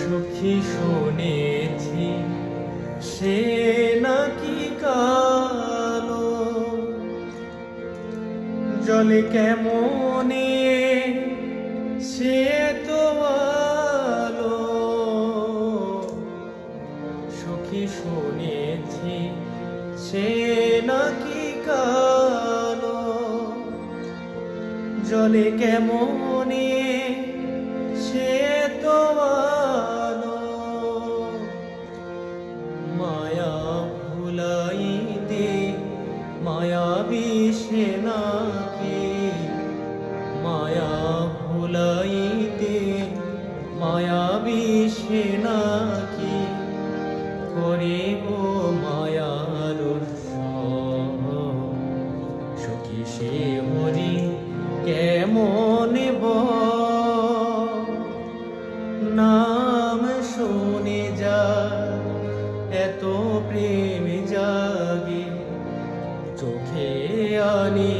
সখী শুনেছি সে নাকি কালো, জলে কেমনে সে তো আলো। সখী শুনেছি সে নাকি কালো, জলে কেমনে সে তো আলো। মায়া ভুলাইতে মায়াবী সে নাকি, মায়া ভুলাইতে মায়াবী সে নাকি, করে গো মায়ার সখী সে হরি কেমন নাম শুনে যা এত প্রেম জাগে, চোখে আনি